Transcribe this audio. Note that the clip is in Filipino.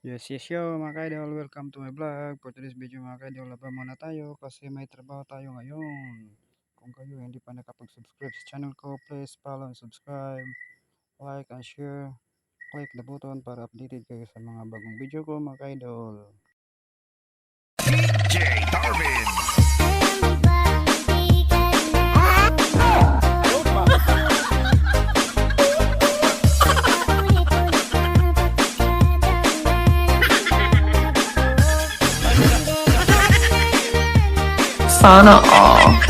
Yes, yes, yo, mga ka-idol. Welcome to my vlog. For today's video, mga ka-idol, laba muna tayo kasi may trabaho tayo ngayon. Kung kayo hindi pa nakapag-subscribe sa channel ko, please follow and subscribe, like and share. Click the button para updated kayo sa mga bagong video ko, mga ka-idol. DJ Darwin. Sana all.